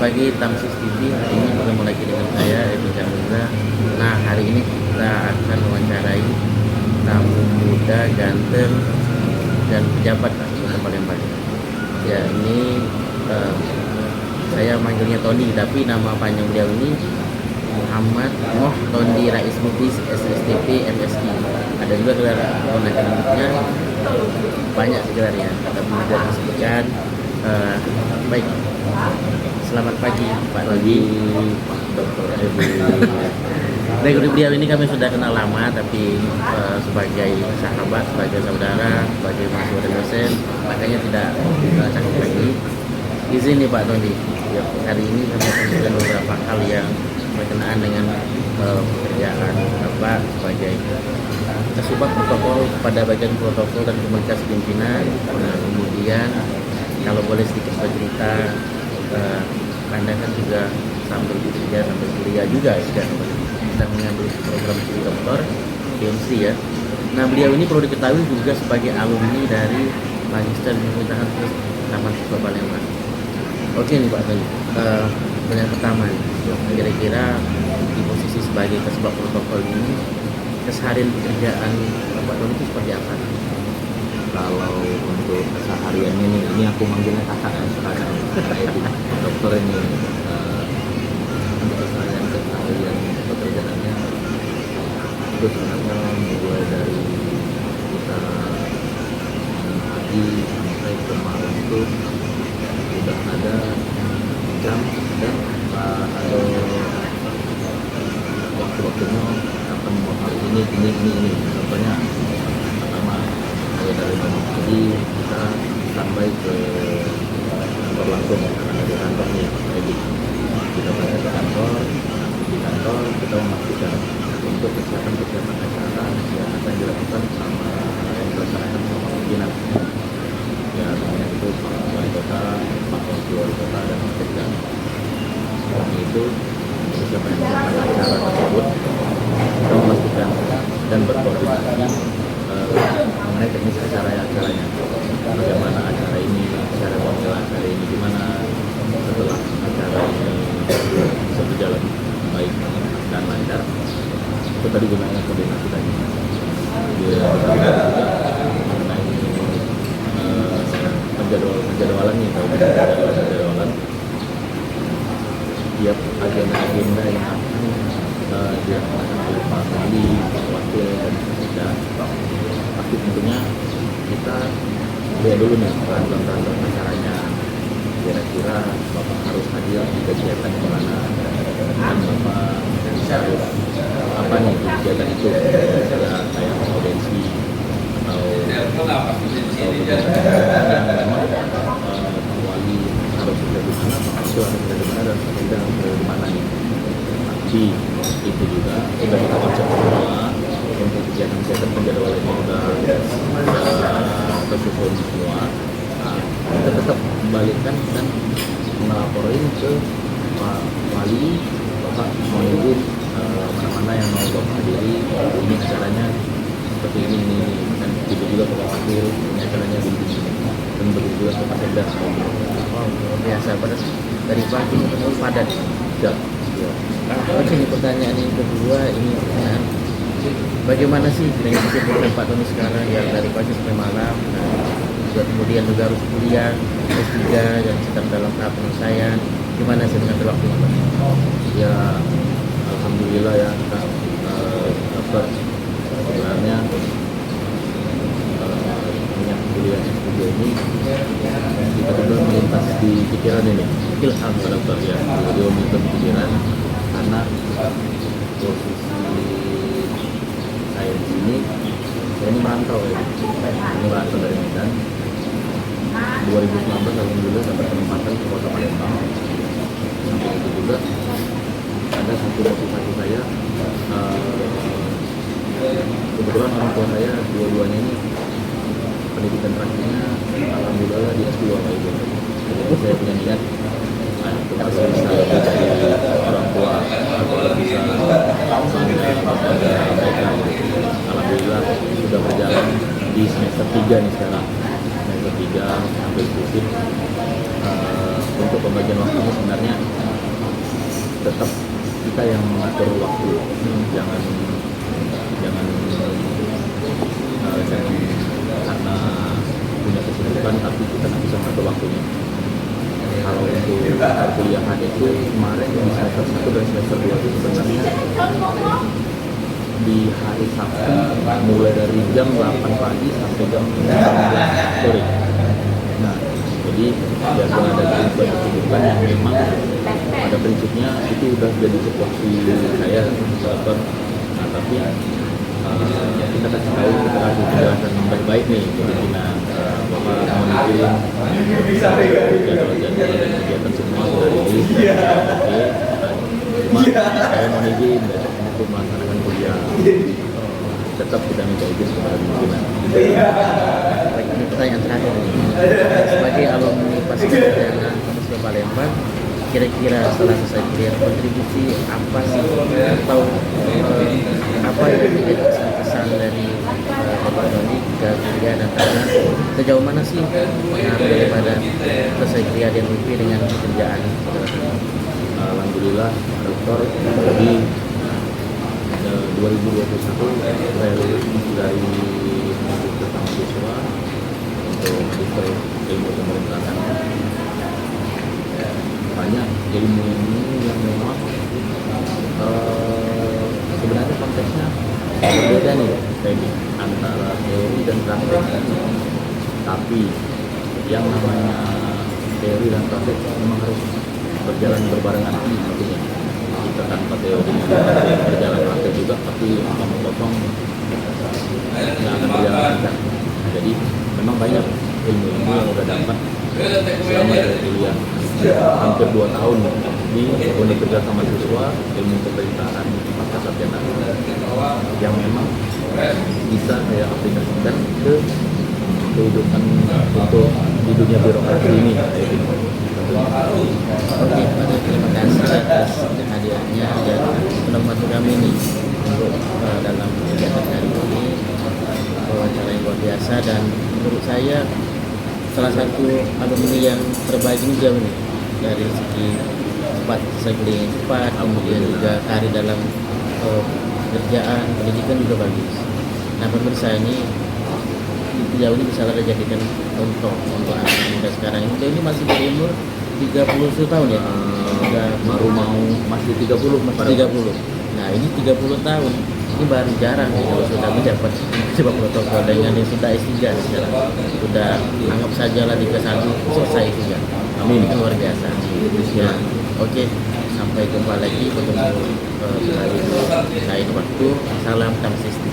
pagi Tamsis TV. Hari ini bertemu lagi dengan saya Ebi Jamila. Nah, hari ini kita akan mewawancarai tamu muda, ganteng, dan pejabat di Kota Palembang. Ya, ini saya manggilnya Tony, tapi nama panjang beliau ini Muhammad Moh Tondi Rais Mudis SSTP MSI. Ada juga gelar akademiknya, banyak gelarnya, tapi tidak disebutkan. Baik, selamat pagi Pak Tondi. Dr. Ebi. Baik, beliau ini kami sudah kenal lama, tapi sebagai sahabat, sebagai saudara, sebagai mahasiswa dan dosen, makanya tidak canggung lagi. Izin nih Pak Tondi, hari ini kami akan memberikan beberapa hal yang berkenaan dengan pekerjaan Bapak sebagai Kasubag Protokol pada bagian protokol dan komunikasi pimpinan. Nah, kemudian kalau boleh sedikit bercerita, Anda kan juga sambil bekerja, sambil kuliah juga sedang mengambil program studi doktor PMC ya. Nah, beliau ini perlu diketahui juga sebagai alumni dari Magister Pemerintahan Taman Siswa Palembang. Oke nih Pak Tony, yang pertama nih, kira-kira di posisi sebagai Kasubag Protokol ini, keseharian pekerjaan Pak Tony itu seperti apa? Kalau untuk kesehariannya nih, ini aku manggilnya kakak ya sekarang, dokter ini. Untuk keseharian pekerjaannya itu sebenarnya mulai dari kita pagi sampai ke malam itu sudah ada jam dan ada waktu-waktunya akan hari ini contohnya pertama dari bangun pagi kita sampai ke kantor langsung karena di kantor nih jadi kita berada di kantor kita memastikan untuk persiapan acara yang akan dilakukan sama yang dilaksanakan sama pimpinan ya namanya itu Pak Wali Kota, Pak Wakil Wali Kota dan Sekda. Kami itu persiapan acara tersebut kita memastikan dan berkoordinasi mengenai teknis acaranya, bagaimana acara ini, cara wakil acara ini gimana setelah acara ini bisa berjalan baik dan lancar. Itu tadi gunanya koordinasi tadi. Dia mengenai penjadwalan nih, kalau penjadwalan tiap agenda yang akan dilaksanakan oleh Pak Wali, Pak Wakil dan Sekda. Pasti tentunya kita lihat dulu nih rangkaian acaranya, kira-kira Bapak harus hadir di kegiatan di mana dan Bapak harus apa nih kegiatan itu, misalnya kayak audiensi atau kegiatan yang memang Pak Wali harus berada di mana, Pak Wakil harus berada di mana, dan Pak Sekda harus berada di mana nih. Tapi itu juga sudah kita konsep semua untuk kegiatan penjadwalannya udah tersusun semua. Nah, kita tetap kembalikan dan melaporin ke Pak Wali, Bapak mau izin mana-mana yang mau Bapak hadiri, ini acaranya seperti ini, dan itu juga ke Pak Wakil, ini acaranya begini, dan begitu juga ke Pak Sekda. Wow, luar biasa, pada dari pagi sampai padat. Ya. Oke, ini pertanyaan yang kedua, ini pertanyaan bagaimana sih dengan kesibukan Pak Tony sekarang yang dari pagi sampai malam, nah, juga kemudian juga harus kuliah S3 yang sedang dalam tahap penyelesaian, gimana sih dengan waktunya Pak? Ya, alhamdulillah ya kita dapat sebenarnya minyak kuliah S3 ini kita sudah melintas di pikiran ini ilham dokter ya, jadi melintas di pikiran karena posisi saya di sini, saya ini merantau ya, ini merantau dari Medan 2019 alhamdulillah dapat penempatan ke Kota Palembang. Sampai itu juga ada satu motivasi saya, kebetulan orang tua saya dua-duanya ini pendidikan terakhirnya alhamdulillah di S2 kayak gitu. Jadi saya punya niat itu masih bisa lebih dari orang tua atau bisa bangga kepada mereka. Alhamdulillah sudah berjalan di semester 3 nih sekarang, semester 3 sampai skripsi. untuk pembagian waktunya sebenarnya tetap kita yang mengatur waktu, jangan jangan karena punya kesibukan tapi kita nggak bisa mengatur waktunya. Kalau untuk perkuliahan itu kemarin di semester 1 dan semester 2 itu sebenarnya di hari Sabtu mulai dari jam 8 pagi sampai jam 19 sore. Nah, jadi jadwal ada kesibukan yang memang pada prinsipnya itu udah jadi situasi saya dokter. Nah, tapi kita kasih tahu, kita kasih penjelasan yang baik-baik nih ke pimpinan bahwa mungkin jadwal-jadwal dan kegiatan semua sudah rilis. Oke, cuma saya mohon izin besok untuk melaksanakan kuliah. Tetap kita minta izin kepada pimpinan. Baik, ini pertanyaan terakhir nih. Sebagai alumni Pasca-Sarjana Universitas Palembang, kira-kira setelah selesai kuliah kontribusi apa sih atau apa yang menjadi kesan dari Bapak Doni ke kuliah dan karena sejauh mana sih pengaruh daripada selesai kuliah dan mimpi dengan pekerjaan? Alhamdulillah dokter di 2021 saya lulus dari Universitas Mahasiswa untuk magister ilmu pemerintahan. Banyak ilmu yang memang sebenarnya konteksnya berbeda nih Teddy, antara teori dan praktek. Tapi yang namanya teori dan praktek memang harus berjalan berbarengan artinya. Kita tanpa teori berjalan praktek juga, tapi kosong nggak akan berjalan lancar. Jadi memang banyak ilmu-ilmu yang udah dapat selama dari kuliah hampir 2 tahun di Universitas Mahasiswa Ilmu Pemerintahan Pasca-Sarjana yang memang bisa saya aplikasikan ke kehidupan untuk di dunia birokrasi ini. Oke, Pak, terima kasih atas kehadirannya dan sudah membantu kami nih untuk dalam kegiatan hari ini, wawancara yang luar biasa dan menurut saya salah satu alumni yang terbaik ini jauh nih dari segi cepat selesai cepat, kemudian juga karir dalam pekerjaan, pendidikan juga bagus. Nah pemirsa ini jauh ini bisa kita jadikan contoh untuk anak muda sekarang ini. Ini masih berumur 30 tahun ya, baru mau masih 30 masih 30. Nah ini 30 tahun ini baru jarang nih kalau sudah menjabat sepak protokol dengan yang sudah S3 sekarang sudah anggap saja lah 31 selesai juga. Amin, itu luar biasa ya. Oke, sampai jumpa lagi bertemu kembali lain waktu. Salam Tamsisti.